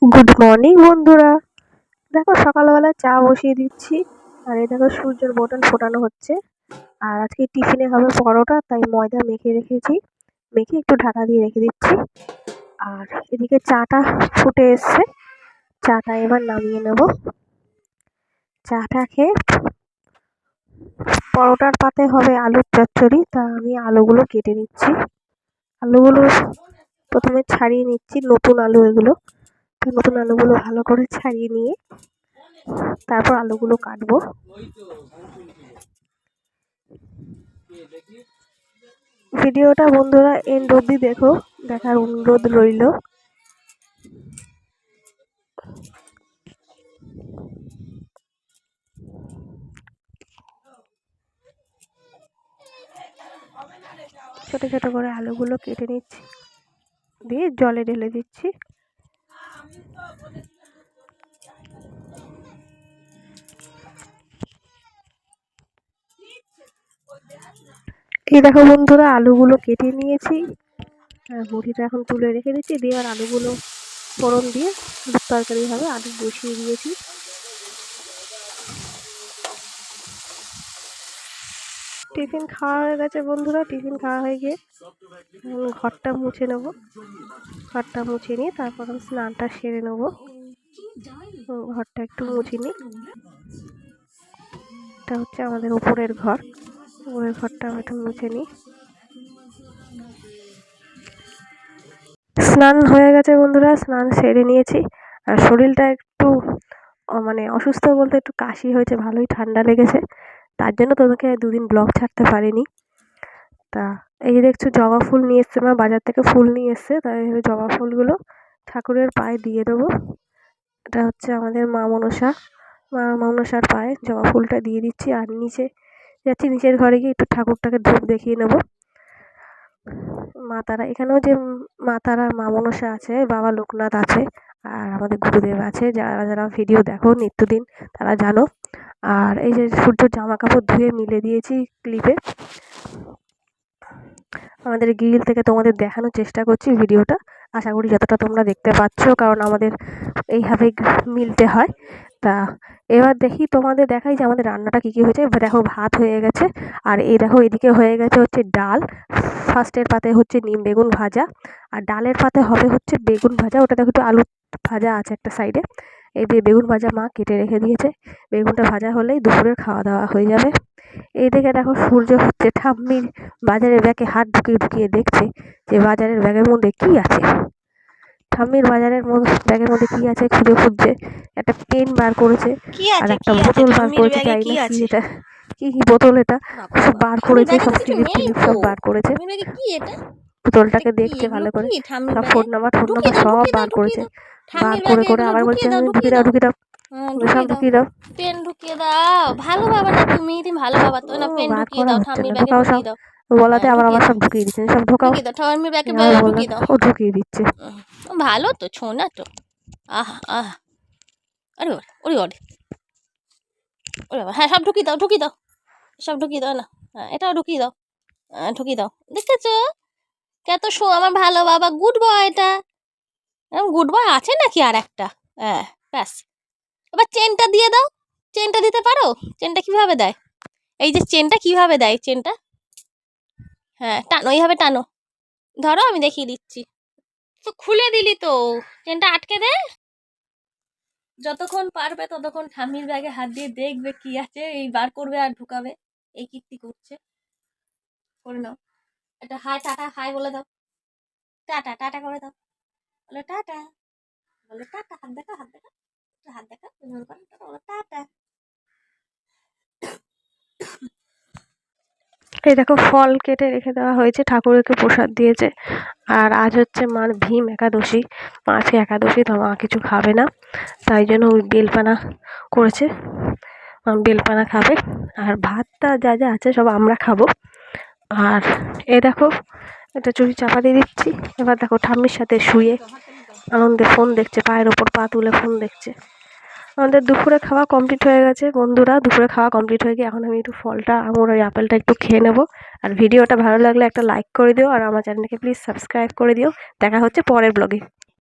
Good morning বন্ধুরা। দেখো সকালবেলা চা বসিয়ে দিচ্ছি, আর এই দেখো সূর্যের বোতল ফোটানো হচ্ছে। আর আজকে টিফিনে হবে পরোটা, তাই ময়দা মেখে রেখেছি, মেখে একটু ঢাকা দিয়ে রেখে দিচ্ছি। আর এদিকে চাটা ফুটে এসছে, চাটা এবার নামিয়ে নেব। চাটা খেয়ে পরোটার পাতে হবে আলুর চচ্চড়ি, তা আমি আলুগুলো কেটে নিচ্ছি। আলুগুলো প্রথমে ছাড়িয়ে নিচ্ছি, নতুন আলু এগুলো। তো নতুন আলুগুলো ভালো করে ছাড়িয়ে নিয়ে তারপর আলুগুলো কাটবো। ভিডিওটা বন্ধুরা এন্ড অবধি দেখো, দেখার অনুরোধ রইল। ছোট ছোট করে আলুগুলো কেটে নিচ্ছি, দিয়ে জলে ঢেলে দিচ্ছি। এই দেখো বন্ধুরা, আলুগুলো কেটে নিয়েছি, আর বড়িটা এখন তুলে রেখে দিচ্ছি। দিয়ে আর আলুগুলো ফোড়ন দিয়ে তরকারি হবে, আলু বসিয়ে দিয়েছি। টিফিন খাওয়া হয়ে গেছে বন্ধুরা, টিফিন খাওয়া হয়ে গিয়ে ঘরটা মুছে নেব। ঘরটা মুছে নিয়ে তারপর আমি স্নানটা সেরে নেব। ঘরটা একটু মুছে নিই। এটা হচ্ছে আমাদের উপরের ঘর, উপরের ঘরটা আমি একটু মুছে নিই। স্নান হয়ে গেছে বন্ধুরা, স্নান সেরে নিয়েছি। আর শরীরটা একটু মানে অসুস্থ বলতে একটু কাশি হয়েছে, ভালোই ঠান্ডা লেগেছে, তার জন্য তোমাকে দুদিন ব্লগ ছাড়তে পারিনি। তা এই যে দেখছো জবা ফুল নিয়ে এসছে মা, বাজার থেকে ফুল নিয়ে এসছে, তাই জবা ফুলগুলো ঠাকুরের পায়ে দিয়ে দেবো। এটা হচ্ছে আমাদের মা মনসার পায়ে জবা ফুলটা দিয়ে দিচ্ছি। আর নিচে যাচ্ছি, নিচের ঘরে গিয়ে একটু ঠাকুরটাকে ধূপ দেখিয়ে নেব। মা তারা, এখানেও যে মা তারা মা মনসা আছে, বাবা লোকনাথ আছে, আর আমাদের গুরুদেব আছে। যারা যারা ভিডিও দেখো নিত্যদিন তারা জানো। আর এই যে সূর্য জামা কাপড় ধুয়ে মিলে দিয়েছি ক্লিপে। আমাদের গ্রিল থেকে তোমাদের দেখানোর চেষ্টা করছি ভিডিওটা, আশা করি যতটা তোমরা দেখতে পাচ্ছ, কারণ আমাদের এইভাবে মিলতে হয়। তা এবার দেখি, তোমাদের দেখাই যে আমাদের রান্নাটা কী কী হয়েছে। দেখো ভাত হয়ে গেছে, আর এই দেখো এদিকে হয়ে গেছে হচ্ছে ডাল। ফার্স্টের পাতে হচ্ছে নিম বেগুন ভাজা, আর ডালের পাতে হবে হচ্ছে বেগুন ভাজা। ওটা দেখো একটু আলু ভাজা আছে একটা সাইডে। এই যে বেগুন ভাজা মা কেটে রেখে দিয়েছে, বেগুনটা ভাজা হলেই দুপুরের খাওয়া দাওয়া হয়ে যাবে। এই দিকে দেখো সূর্য হচ্ছে, ঠাম্মির বাজারের ব্যাগে হাত ঢুকিয়ে ঢুকিয়ে দেখছে যে বাজারের ব্যাগের মধ্যে কি আছে। ঠাম্মির বাজারের ব্যাগের মধ্যে কি আছে খুঁজে খুঁজছে, একটা পেন বার করেছে, আর একটা বোতল বার করেছে। জানি না কি এটা, কি বোতল এটা, সব বার করেছে, সব স্টিলিপ সব বার করেছে। বোতলটাকে দেখছে ভালো করে, সব ফোন নাম্বার সব বার করেছে। বার করে করে আবার বলছে ঢুকিয়ে দাও ঢুকিয়ে দাও, সব ঢুকিয়ে দাও। পেন ঢুকিয়ে দাও, ভালো বাবা না তুমি ভালো বাবা তো না, পেন ঢুকিয়ে দাও ঠাম্মির ব্যাগে ঢুকিয়ে দাও। বলাতে আবার আমার সব ঢুকিয়ে দিচ্ছে, সব ঢোকাও, ঢুকিয়ে দাও ঠাম্মির ব্যাগে ঢুকিয়ে দাও। ও ঢুকিয়ে দিচ্ছে, ভালো তো ছোনা তো। আহা আহা, আরে ওরে ওরে ওরে বাবা, হ্যাঁ সব ঢুকিয়ে দাও ঢুকিয়ে দাও, সব ঢুকিয়ে দাও না। হ্যাঁ এটাও ঢুকিয়ে দাও, ঢুকিয়ে দাও। দেখেছো কত আমার ভালো বাবা, গুড বয়। এটা গুড বয় আছে নাকি আর একটা? হ্যাঁ ব্যাস, এবার চেনটা দিয়ে দাও। চেনটা দিতে পারো? চেনটা কিভাবে দেয়? এই যে চেনটা কিভাবে দেয়, চেনটা হ্যাঁ টানো, এইভাবে টানো, ধরো আমি দেখিয়ে দিচ্ছি। তো খুলে দিলি তো, চেনটা আটকে দে। যতক্ষণ পারবে ততক্ষণ ঠাম্মির ব্যাগে হাত দিয়ে দেখবে কি আছে, এই বার করবে আর ঢুকাবে, এই কীর্তি করছে। করে নাও, এটা হাই টাটা হাই বলে দাও, টাটা টাটা করে দাও, বলে টাটা, বলে টাটা, হাত দেখা হাত দেখা হাত দেখা, বলে টাটা। এই দেখো ফল কেটে রেখে দেওয়া হয়েছে, ঠাকুরকে প্রসাদ দিয়েছে। আর আজ হচ্ছে মার ভীম একাদশী, মা আজকে একাদশী, তো মা কিছু খাবে না, তাই জন্য ওই বেলপানা করেছে, বেলপানা খাবে। আর ভাতটা যা যা আছে সব আমরা খাবো। আর এ দেখো একটা চুরি চাপা দিয়ে দিচ্ছি। এবার দেখো ঠাম্মির সাথে শুয়ে আনন্দে ফোন দেখছে, পায়ের ওপর পা তুলে ফোন দেখছে। আমাদের দুপুরে খাওয়া কমপ্লিট হয়ে গেছে বন্ধুরা, দুপুরে খাওয়া কমপ্লিট হয়ে গিয়ে এখন আমি একটু ফলটা, আঙুর আর আপেলটা একটু খেয়ে নেবো। আর ভিডিওটা ভালো লাগলে একটা লাইক করে দিও, আর আমার চ্যানেলকে প্লিজ সাবস্ক্রাইব করে দিও। দেখা হচ্ছে পরের ব্লগে।